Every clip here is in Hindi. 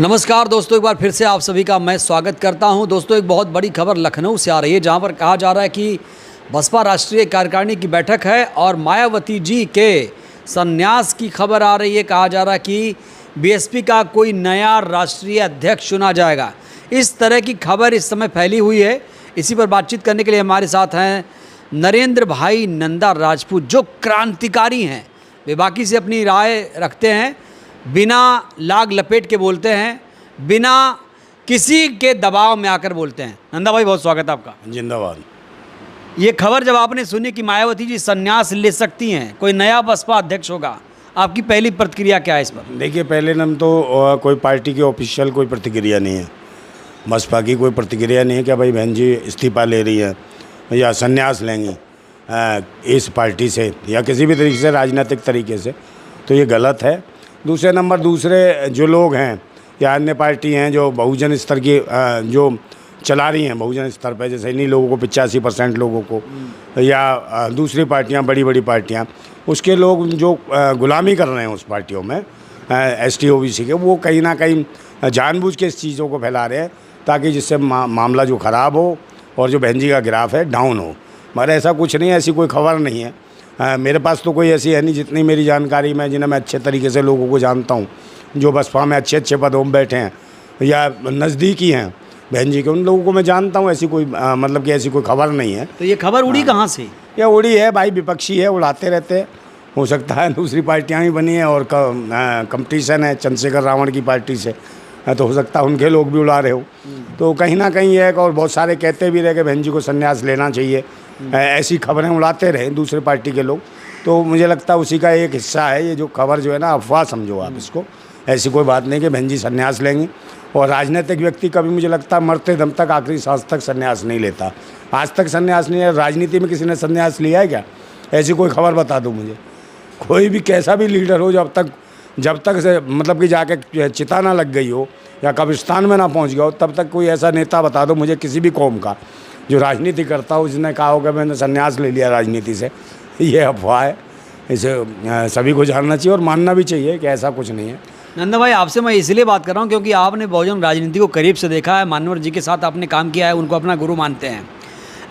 नमस्कार दोस्तों, एक बार फिर से आप सभी का मैं स्वागत करता हूं। दोस्तों, एक बहुत बड़ी खबर लखनऊ से आ रही है, जहां पर कहा जा रहा है कि बसपा राष्ट्रीय कार्यकारिणी की बैठक है और मायावती जी के संन्यास की खबर आ रही है। कहा जा रहा है कि बीएसपी का कोई नया राष्ट्रीय अध्यक्ष चुना जाएगा। इस तरह की खबर इस समय फैली हुई है। इसी पर बातचीत करने के लिए हमारे साथ हैं नरेंद्र भाई नंदा राजपूत, जो क्रांतिकारी हैं। वे बाकी से अपनी राय रखते हैं, बिना लाग लपेट के बोलते हैं, बिना किसी के दबाव में आकर बोलते हैं। नंदा भाई, बहुत स्वागत है आपका। जिंदाबाद। ये खबर जब आपने सुनी कि मायावती जी संन्यास ले सकती हैं, कोई नया बसपा अध्यक्ष होगा, आपकी पहली प्रतिक्रिया क्या है इस पर? देखिए, पहले नम तो कोई पार्टी की ऑफिशियल कोई प्रतिक्रिया नहीं है, बसपा की कोई प्रतिक्रिया नहीं है कि भाई बहन जी इस्तीफा ले रही है या संन्यास लेंगी इस पार्टी से या किसी भी तरीके से राजनीतिक तरीके से, तो ये गलत है। दूसरे नंबर, दूसरे जो लोग हैं या अन्य पार्टी हैं जो बहुजन स्तर की जो चला रही हैं बहुजन स्तर पर, जैसे इन्हीं लोगों को 85% लोगों को, या दूसरी पार्टियां, बड़ी बड़ी पार्टियां, उसके लोग जो गुलामी कर रहे हैं उस पार्टियों में ST OBC के, वो कहीं ना कहीं जानबूझ के इस चीज़ों को फैला रहे हैं ताकि जिससे मामला जो ख़राब हो और जो बहन जी का ग्राफ है डाउन हो। मगर ऐसा कुछ नहीं है, ऐसी कोई खबर नहीं है। मेरे पास तो कोई ऐसी है नहीं, जितनी मेरी जानकारी में, जिन्हें मैं अच्छे तरीके से लोगों को जानता हूँ, जो बसपा में अच्छे अच्छे पदों में बैठे हैं या नज़दीकी हैं बहन जी के, उन लोगों को मैं जानता हूँ। ऐसी कोई मतलब कि ऐसी कोई खबर नहीं है। तो ये खबर उड़ी कहाँ से? ये उड़ी है भाई, विपक्षी है, उड़ाते रहते हैं। हो सकता है दूसरी पार्टियाँ भी बनी हैं और कंपटीशन है चंद्रशेखर रावण की पार्टी से, तो हो सकता है उनके लोग भी उड़ा रहे हो। तो कहीं ना कहीं है, और बहुत सारे कहते भी रहे कि बहन जी को संन्यास लेना चाहिए, ऐसी खबरें उड़ाते रहे दूसरे पार्टी के लोग। तो मुझे लगता है उसी का एक हिस्सा है ये जो खबर, जो है ना, अफवाह समझो आप इसको। ऐसी कोई बात नहीं कि बहन जी संन्यास लेंगी। और राजनीतिक व्यक्ति कभी, मुझे लगता है, मरते दम तक, आखिरी सांस तक संन्यास नहीं लेता। आज तक संन्यास नहीं है। राजनीति में किसी ने संन्यास लिया है क्या? ऐसी कोई खबर बता दो मुझे। कोई भी कैसा भी लीडर हो, जब तक से मतलब कि जाके चिता ना लग गई हो या कब्रिस्तान में ना पहुंच गया हो, तब तक कोई ऐसा नेता बता दो मुझे किसी भी कौम का जो राजनीति करता हो, जिसने कहा होगा मैंने संन्यास ले लिया राजनीति से। ये अफवाह है, इसे सभी को जानना चाहिए और मानना भी चाहिए कि ऐसा कुछ नहीं है। नंदा भाई, आपसे मैं इसलिए बात कर रहा हूँ क्योंकि आपने बहुजन राजनीति को करीब से देखा है, मानवर जी के साथ आपने काम किया है, उनको अपना गुरु मानते हैं।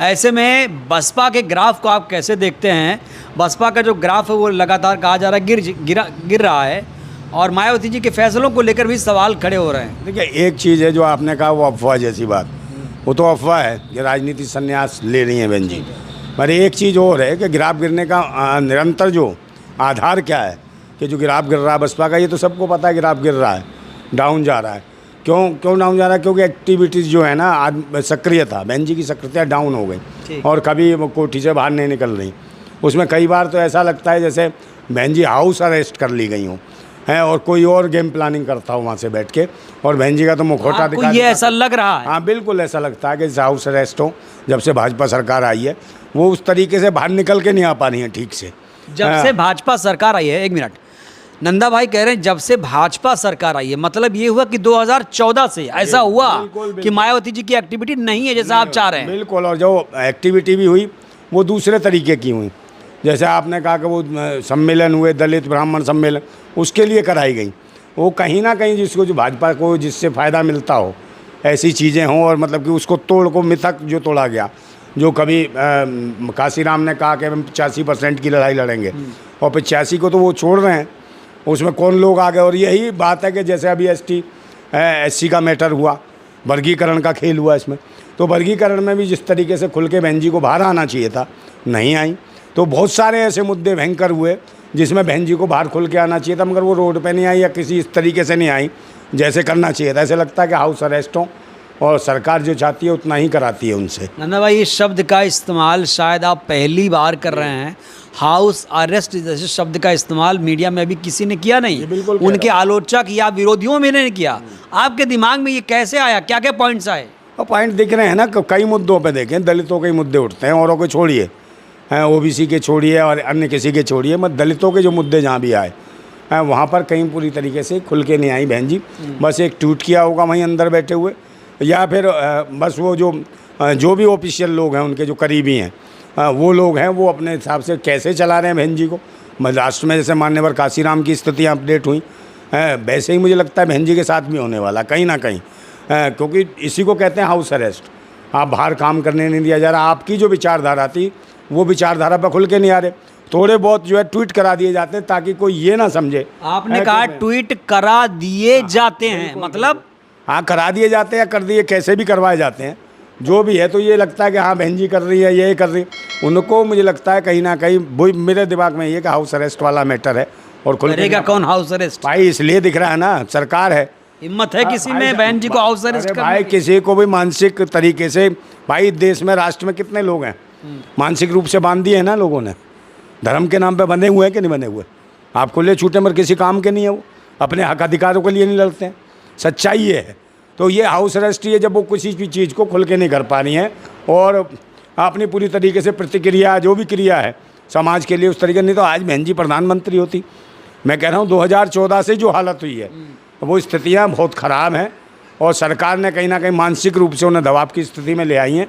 ऐसे में बसपा के ग्राफ को आप कैसे देखते हैं? बसपा का जो ग्राफ है वो लगातार, कहा जा रहा है, गिर रहा है, और मायावती जी के फैसलों को लेकर भी सवाल खड़े हो रहे हैं। देखिए, एक चीज़ है जो आपने कहा, वो अफवाह जैसी बात, वो तो अफवाह है कि राजनीति संन्यास ले रही हैं बहन जी। पर एक चीज़ और है कि ग्राफ गिरने का निरंतर जो आधार क्या है, कि जो ग्राफ गिर रहा है बसपा का, ये तो सबको पता है ग्राफ गिर रहा है, डाउन जा रहा है। क्यों डाउन जा रहा है? क्योंकि एक्टिविटीज़ जो है ना, आज सक्रियता, बहन जी की सक्रियता डाउन हो गई और कभी वो कोठी से बाहर नहीं निकल रही। उसमें कई बार तो ऐसा लगता है जैसे बहन जी हाउस अरेस्ट कर ली गई हों हैं और कोई और गेम प्लानिंग करता हो वहाँ से बैठ के, और बहन जी का तो मुखौटा दिखा। ये ऐसा लग रहा है? हाँ, बिल्कुल ऐसा लगता है कि जैसे हाउस अरेस्ट हो। जब से भाजपा सरकार आई है, वो उस तरीके से बाहर निकल के नहीं आ पा रही है ठीक से। जब से भाजपा सरकार आई है, एक मिनट, नंदा भाई कह रहे हैं जब से भाजपा सरकार आई है, मतलब ये हुआ कि 2014 से ऐसा हुआ कि मायावती जी की एक्टिविटी नहीं है जैसा आप चाह रहे हैं? बिल्कुल। और जो एक्टिविटी भी हुई वो दूसरे तरीके की हुई। जैसे आपने कहा कि वो सम्मेलन हुए, दलित ब्राह्मण सम्मेलन, उसके लिए कराई गई। वो कहीं ना कहीं जिसको, जो भाजपा को जिससे फ़ायदा मिलता हो, ऐसी चीज़ें हों, और मतलब कि उसको तोड़ को मिथक जो तोड़ा गया, जो कभी काशीराम ने कहा कि हम 85% की लड़ाई लड़ेंगे और 85 को तो वो छोड़ रहे हैं, उसमें कौन लोग आ गए। और यही बात है कि जैसे अभी ST SC का मैटर हुआ, वर्गीकरण का खेल हुआ इसमें, तो वर्गीकरण में भी जिस तरीके से खुल के बहन जी को बाहर आना चाहिए था, नहीं आई। तो बहुत सारे ऐसे मुद्दे भयंकर हुए जिसमें बहन जी को बाहर खुल के आना चाहिए था, मगर वो रोड पे नहीं आई या किसी इस तरीके से नहीं आई जैसे करना चाहिए था। ऐसे लगता है कि हाउस अरेस्ट हो और सरकार जो चाहती है उतना ही कराती है उनसे। नंदा भाई, इस शब्द का इस्तेमाल शायद आप पहली बार कर रहे हैं। हाउस अरेस्ट जैसे शब्द का इस्तेमाल मीडिया में अभी किसी ने किया नहीं, उनके आलोचक या विरोधियों में ने किया। आपके दिमाग में ये कैसे आया? क्या क्या पॉइंट्स आए? और पॉइंट दिख रहे हैं ना, कई मुद्दों पे देखें, दलितों के मुद्दे उठते हैं, औरों को छोड़िए, OBC के छोड़िए और अन्य किसी के छोड़िए, मत दलितों के जो मुद्दे जहाँ भी आए वहाँ पर कहीं पूरी तरीके से खुल के नहीं आई बहन जी। बस एक ट्वीट किया होगा वहीं अंदर बैठे हुए, या फिर बस वो जो भी ऑफिशियल लोग हैं उनके जो करीबी हैं, वो लोग हैं, वो अपने हिसाब से कैसे चला रहे हैं बहन जी को। महाराष्ट्र में जैसे मान्यवर काशीराम की स्थितियाँ अपडेट हुई, वैसे ही मुझे लगता है बहन जी के साथ भी होने वाला कहीं ना कहीं, क्योंकि इसी को कहते हैं हाउस अरेस्ट। आप बाहर काम करने नहीं दिया जा रहा, आपकी जो विचारधारा थी वो विचारधारा पर खुल के नहीं आ रहे, थोड़े बहुत जो है ट्वीट करा दिए जाते हैं ताकि कोई ये ना समझे। आपने कहा ट्वीट करा दिए जाते हैं, मतलब हाँ करा दिए जाते हैं, कर दिए, कैसे भी करवाए जाते हैं, जो भी है। तो ये लगता है कि हाँ बहन जी कर रही है, ये कर रही है, उनको मुझे लगता है कहीं ना कहीं वो मेरे दिमाग में ये कि हाउस अरेस्ट वाला मैटर है। और खुल करेगा कौन हाउस अरेस्ट? भाई इसलिए दिख रहा है ना, सरकार है, हिम्मत है किसी में बहन जी को हाउस अरेस्ट अरे करने भाई की? किसी को भी मानसिक तरीके से, भाई देश में राष्ट्र में कितने लोग हैं मानसिक रूप से बांध दिए हैं ना लोगों ने, धर्म के नाम पे बंधे हुए हैं कि नहीं बंधे हुए? आप खुले छूटे मगर किसी काम के नहीं है, वो अपने हक अधिकारों के लिए नहीं लड़ते हैं, सच्चाई ये है। तो ये हाउस अरेस्ट ही है जब वो किसी भी चीज़ को खुल के नहीं कर पा रही हैं और अपनी पूरी तरीके से प्रतिक्रिया जो भी क्रिया है समाज के लिए उस तरीके, नहीं तो आज बहन जी प्रधानमंत्री होती। मैं कह रहा हूँ 2014 से जो हालत हुई है वो स्थितियाँ बहुत ख़राब हैं और सरकार ने कहीं ना कहीं मानसिक रूप से उन्हें दबाव की स्थिति में ले आई हैं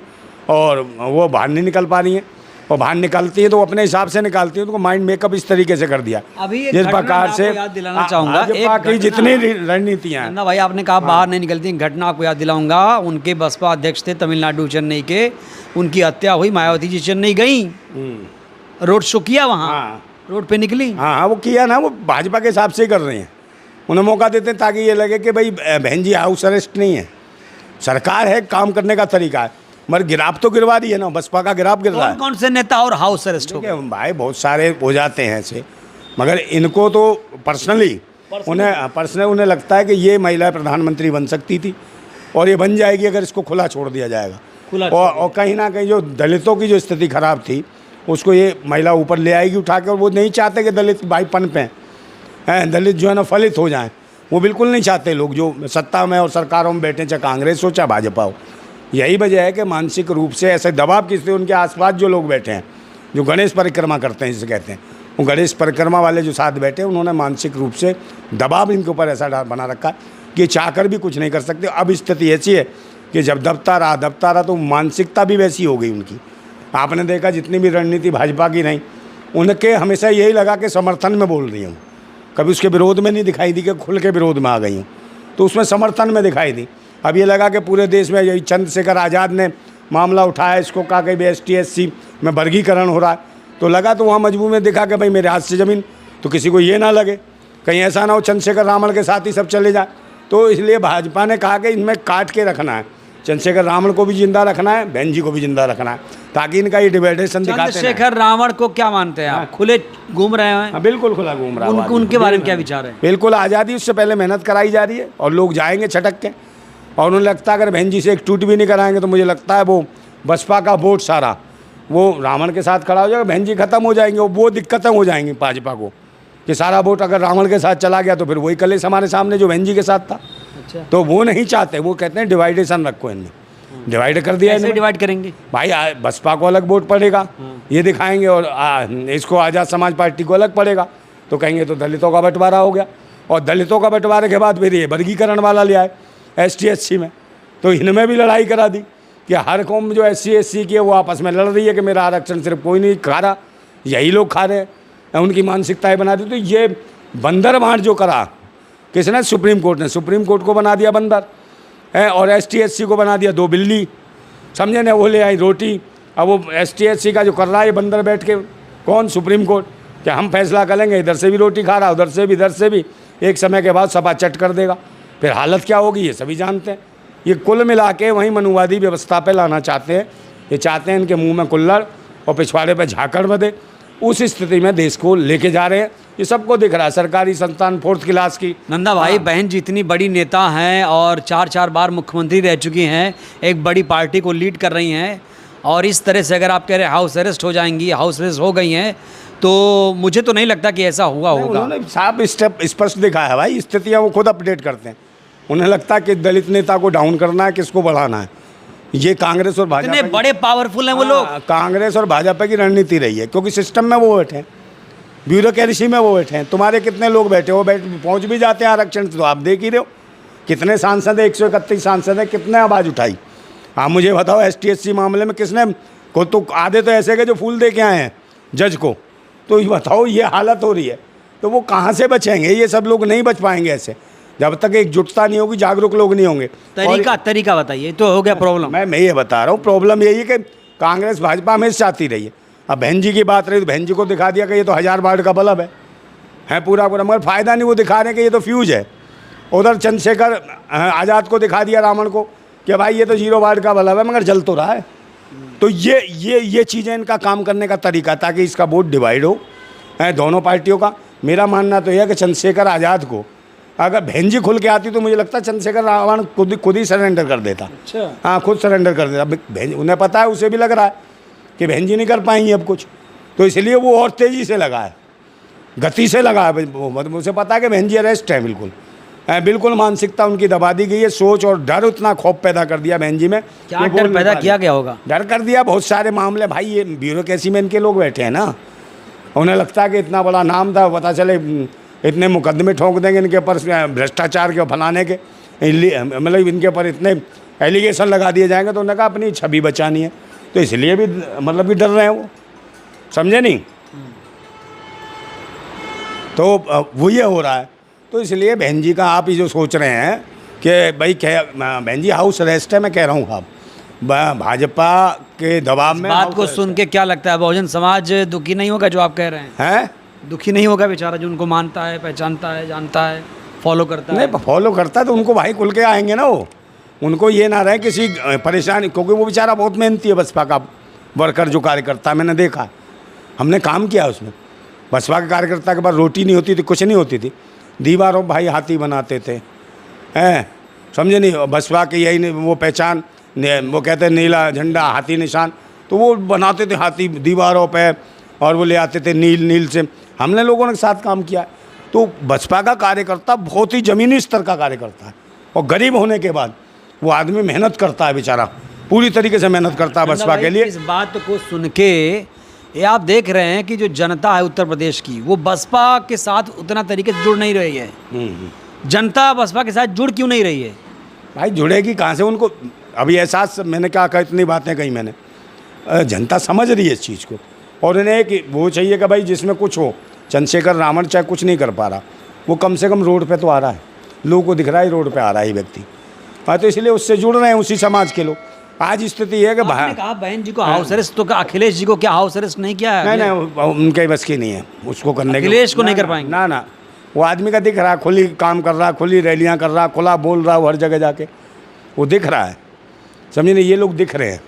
और वो बाहर नहीं निकल पा रही हैं, और बाहर निकलती है तो वो अपने हिसाब से निकालती है, उनको माइंड मेकअप इस तरीके से कर दिया। अभी जिस प्रकार से याद दिलाना चाहूंगा, भाजपा की जितनी रणनीतियाँ हैं। नंदा भाई आपने कहा बाहर नहीं निकलती, घटना आपको याद दिलाऊंगा, उनके बसपा अध्यक्ष थे तमिलनाडु चेन्नई के, उनकी हत्या हुई, मायावती जी चेन्नई गई, रोड शो किया वहाँ, हाँ रोड पे निकली। हाँ हाँ वो किया ना, वो भाजपा के हिसाब से ही कर रहे हैं, उन्हें मौका देते हैं ताकि ये लगे कि भाई बहन जी हाउस अरेस्ट नहीं है, सरकार है, काम करने का तरीका है। मगर गिराफ तो गिरवा रही है ना, बसपा का गिराफ गिर रहा है। कौन से नेता और हाउस अरेस्ट हो गए? भाई बहुत सारे हो जाते हैं ऐसे, मगर इनको तो पर्सनली उन्हें लगता है कि ये महिला प्रधानमंत्री बन सकती थी और ये बन जाएगी अगर इसको खुला छोड़ दिया जाएगा। और कहीं ना कहीं जो दलितों की जो स्थिति खराब थी उसको ये महिला ऊपर ले आएगी उठा के, और वो नहीं चाहते कि दलित भाई पनपें हैं, दलित जो है ना फलित हो जाएं, वो बिल्कुल नहीं चाहते लोग जो सत्ता में और सरकारों में बैठे, चाहे कांग्रेस हो चाहे भाजपा हो। यही वजह है कि मानसिक रूप से ऐसे दबाव की स्थिति, उनके आसपास जो लोग बैठे हैं जो गणेश परिक्रमा करते हैं जिसे कहते हैं, वो गणेश परिक्रमा वाले जो साथ बैठे हैं उन्होंने मानसिक रूप से दबाव इनके ऊपर ऐसा बना रखा है कि चाहकर भी कुछ नहीं कर सकते। अब स्थिति ऐसी है कि जब दबता रहा तो मानसिकता भी वैसी हो गई उनकी। आपने देखा जितनी भी रणनीति भाजपा की रही, उनके हमेशा यही लगा कि समर्थन में बोल रही हूँ, कभी उसके विरोध में नहीं दिखाई दी कि खुल के विरोध में आ गई हूँ, तो उसमें समर्थन में दिखाई दी। अब ये लगा कि पूरे देश में यही चंद्रशेखर आज़ाद ने मामला उठाया, इसको कहा कि भाई ST/SC में वर्गीकरण हो रहा है, तो लगा तो वहाँ मजबूर में दिखा कि भाई मेरे हाथ से ज़मीन, तो किसी को ये ना लगे कहीं ऐसा ना हो चंद्रशेखर रावण के साथ ही सब चले जाए। तो इसलिए भाजपा ने कहा कि इनमें काट के रखना है, चंद्रशेखर रावण को भी जिंदा रखना है, बहन जी को भी जिंदा रखना है, ताकि इनका ये डिवाइडेशन दिखाते हैं। चंद्रशेखर रावण को क्या मानते हैं आप? खुले घूम रहे हैं? हाँ बिल्कुल खुला घूम रहा है। उनके बारे में क्या विचार है? बिल्कुल आज़ादी उससे पहले मेहनत कराई जा रही है और लोग जाएंगे छटक के, और उन्हें लगता है अगर बहन जी से एक ट्वीट भी नहीं कराएंगे तो मुझे लगता है वो बसपा का वोट सारा वो रावण के साथ खड़ा हो जाएगा, बहन जी खत्म हो जाएंगे, वो दिक्कतें हो जाएंगी भाजपा को कि सारा वोट अगर रावण के साथ चला गया तो फिर वही कलेश हमारे सामने जो बहन जी के साथ था। अच्छा। तो वो नहीं चाहते, वो कहते हैं डिवाइडेशन रखो, इनमें डिवाइड कर दिया। कैसे डिवाइड करेंगे भाई? बसपा को अलग वोट पड़ेगा ये दिखाएंगे, और इसको आज़ाद समाज पार्टी को अलग पड़ेगा, तो कहेंगे तो दलितों का बंटवारा हो गया, और दलितों का बंटवारे के बाद फिर ये वर्गीकरण वाला ले आए ST/SC में, तो इनमें भी लड़ाई करा दी कि हर कौम जो SC/SC की है वो आपस में लड़ रही है कि मेरा आरक्षण सिर्फ कोई नहीं खा रहा, यही लोग खा रहे हैं, उनकी मानसिकताएं बना दी। तो ये बंदर बांट जो करा किसने? सुप्रीम कोर्ट ने। सुप्रीम कोर्ट को बना दिया बंदर है और ST/SC को बना दिया दो बिल्ली, समझे ना? वो ले आई रोटी। अब वो ST/SC का जो कर रहा है बंदर बैठ के, कौन? सुप्रीम कोर्ट, कि हम फैसला करेंगे, इधर से भी रोटी खा रहा, उधर से भी, इधर से भी, एक समय के बाद सपा चट कर देगा, फिर हालत क्या होगी ये सभी जानते हैं। ये कुल मिला के वहीं मनुवादी व्यवस्था पे लाना चाहते हैं, ये चाहते हैं इनके मुंह में कुल्लड़ और पिछवाड़े पे झाकड़ बदे, उस स्थिति में देश को लेके जा रहे हैं। ये सबको दिख रहा है, सरकारी संतान 4th क्लास की। नंदा भाई, बहन जी इतनी बड़ी नेता हैं और 4 बार मुख्यमंत्री रह चुकी हैं, एक बड़ी पार्टी को लीड कर रही हैं, और इस तरह से अगर आप कह रहे हैं हाउस अरेस्ट हो जाएंगी, हाउस अरेस्ट हो गई हैं, तो मुझे तो नहीं लगता कि ऐसा हुआ होगा। उन्होंने साफ स्टेप स्पष्ट दिखाया है भाई, स्थितियाँ वो खुद अपडेट करते हैं। उन्हें लगता है कि दलित नेता को डाउन करना है, किसको बढ़ाना है। ये कांग्रेस और भाजपा, इतने बड़े पावरफुल हैं वो लोग। कांग्रेस और भाजपा की रणनीति रही है, क्योंकि सिस्टम में वो बैठे हैं, ब्यूरोक्रेसी में वो बैठे हैं। तुम्हारे कितने लोग बैठे हो, पहुँच भी जाते हैं आरक्षण, तो आप देख ही रहे हो कितने सांसद है, 131 सांसद है, कितने आवाज़ उठाई। आप मुझे बताओ ST/SC मामले में किसने को, तो आधे तो ऐसे के जो फूल दे के आए हैं जज को, तो ये बताओ ये हालत हो रही है। तो वो कहाँ से बचेंगे? ये सब लोग नहीं बच पाएंगे ऐसे, जब तक एकजुटता नहीं होगी, जागरूक लोग नहीं होंगे। तरीका बताइए, तो हो गया प्रॉब्लम। मैं ये बता रहा हूँ, प्रॉब्लम यही है कि कांग्रेस भाजपा हमेशा चाहती रही है। अब बहन जी की बात रही तो बहन जी को दिखा दिया कि ये तो 1000 वाट का बल्ब है पूरा पूरा, मगर फ़ायदा नहीं, वो दिखा रहे हैं कि ये तो फ्यूज है। उधर चंद्रशेखर आज़ाद को दिखा दिया, रावण को, कि भाई ये तो 0 वाट का बल्ब है, मगर जल तो रहा है। तो ये चीज़ें इनका काम करने का तरीका, ताकि इसका वोट डिवाइड हो दोनों पार्टियों का। मेरा मानना तो यह है कि चंद्रशेखर आज़ाद को अगर बहन जी खुल के आती तो मुझे लगता है चंद्रशेखर रावण खुद ही सरेंडर कर देता। अच्छा। हाँ, खुद सरेंडर कर देता। बहन, उन्हें पता है, उसे भी लग रहा है कि बहन जी नहीं कर पाएंगी अब कुछ, तो इसलिए वो और तेज़ी से लगा है, गति से लगा है। मतलब उसे पता है कि बहन जी अरेस्ट है, बिल्कुल मानसिकता उनकी दबा दी गई है। सोच और डर, उतना खौफ पैदा कर दिया बहन जी में। क्या डर पैदा किया गया होगा? डर कर दिया बहुत सारे मामले। भाई ये ब्यूरोक्रेसी में इनके लोग बैठे हैं ना, उन्हें लगता है कि इतना बड़ा नाम था, पता चले इतने मुकदमे ठोक देंगे इनके ऊपर भ्रष्टाचार के, फलाने के, मतलब इनके ऊपर इतने एलिगेशन लगा दिए जाएंगे, तो उन्होंने कहा अपनी छवि बचानी है, तो इसलिए भी मतलब कि डर रहे हैं वो, समझे नहीं? तो वो ये हो रहा है। तो इसलिए बहन जी का आप ये जो सोच रहे हैं कि भाई बहन जी हाउस अरेस्ट है, मैं कह रहा हूँ आप भाजपा के दबाव में। बात को सुन के क्या लगता है, बहुजन समाज दुखी नहीं होगा जो आप कह रहे हैं? दुखी नहीं होगा बेचारा, जो उनको मानता है, पहचानता है, जानता है, फॉलो करता है? नहीं, फॉलो करता है तो उनको भाई खुल के आएंगे ना वो, उनको ये ना रहे किसी परेशानी, क्योंकि वो बेचारा बहुत मेहनती है, बसपा का वर्कर जो कार्यकर्ता है, मैंने देखा, हमने काम किया उसमें। बसपा के कार्यकर्ता के पास रोटी नहीं होती थी, कुछ नहीं होती थी, दीवारों भाई हाथी बनाते थे, हैं, समझे नहीं? बसपा की यही वो पहचान, वो कहते हैं नीला झंडा हाथी निशान, तो वो बनाते थे हाथी दीवारों पे, और वो ले आते थे नील से। हमने लोगों ने साथ काम किया। तो बसपा का कार्यकर्ता बहुत ही ज़मीनी स्तर का कार्यकर्ता है, और गरीब होने के बाद वो आदमी मेहनत करता है बेचारा, पूरी तरीके से मेहनत करता है बसपा के लिए। इस बात को सुन के ये आप देख रहे हैं कि जो जनता है उत्तर प्रदेश की, वो बसपा के साथ उतना तरीके से जुड़ नहीं रही है। जनता बसपा के साथ जुड़ क्यों नहीं रही है? भाई जुड़ेगी कहाँ से? उनको अभी एहसास, मैंने क्या कहा, इतनी बातें कही मैंने, जनता समझ रही है इस चीज़ को, और इन्हें कि वो चाहिए कि भाई जिसमें कुछ हो। चंद्रशेखर रावण चाहे कुछ नहीं कर पा रहा, वो कम से कम रोड पे तो आ रहा है, लोगों को दिख रहा है रोड पे आ रहा है व्यक्ति। हाँ, तो इसलिए उससे जुड़ रहे हैं उसी समाज के लोग। आज स्थिति है कि कहा बहन जी को हाउस अरेस्ट, तो अखिलेश जी को क्या हाउस अरेस्ट नहीं किया है? नहीं, उनके बस की नहीं है उसको करने की। अखिलेश को नहीं कर पाएंगे? ना, वो आदमी का दिख रहा है, खुली काम कर रहा है, खुली रैलियाँ कर रहा है, खुला बोल रहा है हर जगह जाके, वो दिख रहा है, समझे नहीं? ये लोग दिख रहे हैं।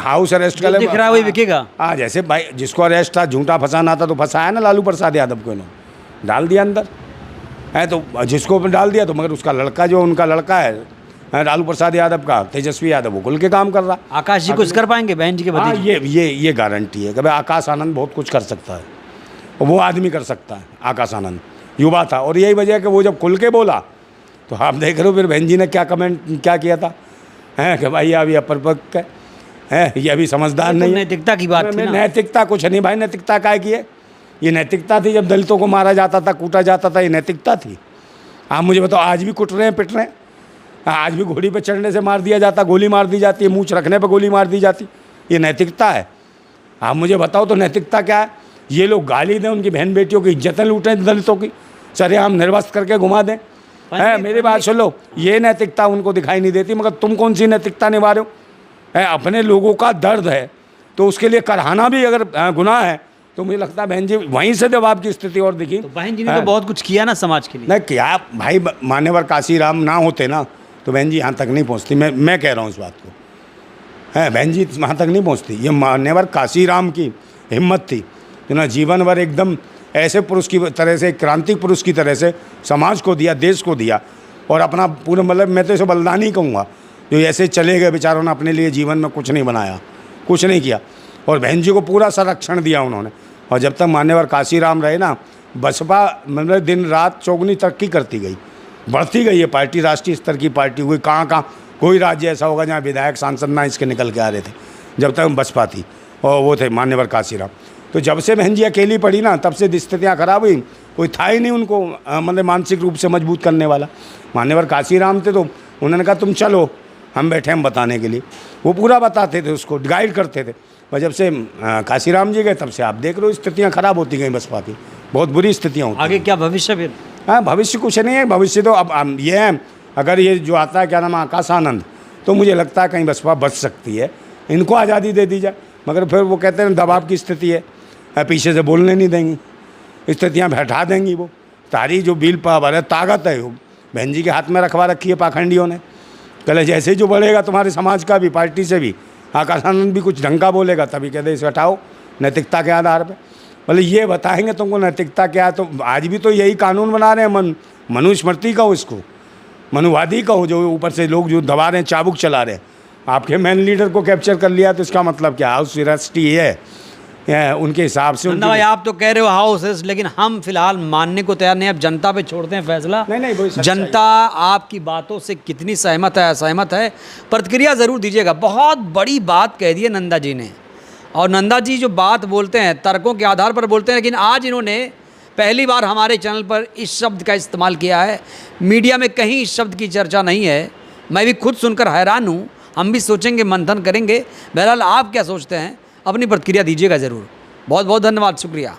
हाउस अरेस्ट का दिख रहा है वही बिकेगा। हाँ, जैसे भाई जिसको अरेस्ट था, झूठा फंसाना था, तो फंसाया ना लालू प्रसाद यादव को, इन्होंने डाल दिया अंदर है। तो जिसको डाल दिया, तो मगर उसका लड़का, जो उनका लड़का है लालू प्रसाद यादव का, तेजस्वी यादव, वो खुल के काम कर रहा। आकाश जी कुछ कर पाएंगे बहन जी के भतीजे? हाँ, ये गारंटी है कि भाई आकाश आनंद बहुत कुछ कर सकता है, वो आदमी कर सकता है। आकाश आनंद युवा था, और यही वजह है कि वो जब खुल के बोला, तो आप देख रहे हो फिर बहन जी ने क्या किया था, हैं कि भाई अभी अपरिपक्व है, ये अभी समझदार नहीं है। नैतिकता की बात थी ना? नैतिकता कुछ नहीं भाई, नैतिकता काय की है? ये नैतिकता थी जब दलितों को मारा जाता था, कूटा जाता था, ये नैतिकता थी? आप मुझे बताओ, आज भी कुट रहे हैं, पिट रहे हैं? आज भी घोड़ी पे चढ़ने से मार दिया जाता, गोली मार दी जाती है, मूंछ रखने पे गोली मार दी जाती, ये नैतिकता है? आप मुझे बताओ तो नैतिकता क्या है? ये लोग गाली दें, उनकी बहन बेटियों की इज्जतें लूटें, दलितों की सरेआम निर्वस्त्र करके घुमा दें, है? मेरी बात सुन लो, ये नैतिकता उनको दिखाई नहीं देती, मगर तुम कौन सी नैतिकता निभा रहे हो? अपने लोगों का दर्द है, तो उसके लिए कराना भी अगर गुनाह है, तो मुझे लगता है बहन जी वहीं से जब आपकी स्थिति और दिखी। तो बहन जी ने तो बहुत कुछ किया ना समाज के लिए। नहीं क्या भाई, मान्यवर काशीराम ना होते ना, तो बहन जी यहाँ तक नहीं पहुँचती। मैं कह रहा हूँ इस बात को, है बहन जी वहाँ तक नहीं पहुँचती। ये मान्यवर काशीराम की हिम्मत थी, जो ना जीवन भर एकदम ऐसे पुरुष की तरह से, क्रांतिक पुरुष की तरह से समाज को दिया, देश को दिया, और अपना पूरा, मतलब मैं तो इसे बलिदान ही कहूँगा, जो ऐसे चले गए बेचारों ने, अपने लिए जीवन में कुछ नहीं बनाया, कुछ नहीं किया, और बहन जी को पूरा संरक्षण दिया उन्होंने। और जब तक मान्यवर काशीराम रहे ना, बसपा मतलब दिन रात चौगुनी तरक्की करती गई, बढ़ती गई। ये पार्टी राष्ट्रीय स्तर की पार्टी हुई। कहाँ कोई राज्य ऐसा होगा जहाँ विधायक सांसद ना इसके निकल के आ रहे थे, जब तक बसपा थी, और वो थे मान्यवर काशीराम। तो जब से बहन जी अकेली पड़ी ना, तब से स्थितियाँ खराब हुई, कोई था ही नहीं उनको मतलब मानसिक रूप से मजबूत करने वाला। मान्यवर काशीराम थे, तो उन्होंने कहा तुम चलो, हम बैठे हम बताने के लिए। वो पूरा बताते थे, उसको गाइड करते थे। और जब से काशीराम जी गए, तब से आप देख रहे हो स्थितियाँ खराब होती गई बसपा की। बहुत बुरी स्थितियाँ होती हैं। आगे क्या भविष्य फिर? हाँ, भविष्य कुछ नहीं है। भविष्य तो अब ये है, अगर ये जो आता है क्या नाम है आकाश आनंद, तो मुझे लगता है कहीं बसपा बच सकती है, इनको आज़ादी दे दी जाए। मगर फिर वो कहते हैं दबाव की स्थिति है, पीछे से बोलने नहीं देंगी, स्थितियाँ बैठा देंगी। वो तारी जो बिल पावर है, ताकत है, वो बहन जी के हाथ में रखवा रखी है पाखंडियों ने। कल जैसे ही जो बढ़ेगा तुम्हारे समाज का भी, पार्टी से भी, आकाश आनंद भी कुछ ढंग का बोलेगा, तभी कहते इसे हटाओ नैतिकता के आधार पर। बोले ये बताएंगे तुमको नैतिकता क्या है। तो आज भी तो यही कानून बना रहे हैं, मनुस्मृति कहो इसको, मनुवादी कहो, जो ऊपर से लोग जो दबा रहे हैं, चाबुक चला रहे हैं। आपके मेन लीडर को कैप्चर कर लिया तो इसका मतलब क्या? हाउस अरेस्ट ये है उनके हिसाब से। नंदा भाई, आप तो कह रहे हो हाउस अरेस्ट, लेकिन हम फिलहाल मानने को तैयार नहीं। अब जनता पे छोड़ते हैं फैसला। नहीं, वही सच्चाई। जनता आपकी बातों से कितनी सहमत है, असहमत है, प्रतिक्रिया ज़रूर दीजिएगा। बहुत बड़ी बात कह दी है नंदा जी ने, और नंदा जी जो बात बोलते हैं तर्कों के आधार पर बोलते हैं, लेकिन आज इन्होंने पहली बार हमारे चैनल पर इस शब्द का इस्तेमाल किया है। मीडिया में कहीं इस शब्द की चर्चा नहीं है। मैं भी खुद सुनकर हैरान हूँ। हम भी सोचेंगे, मंथन करेंगे। बहरहाल आप क्या सोचते हैं, अपनी प्रतिक्रिया दीजिएगा ज़रूर। बहुत बहुत धन्यवाद, शुक्रिया।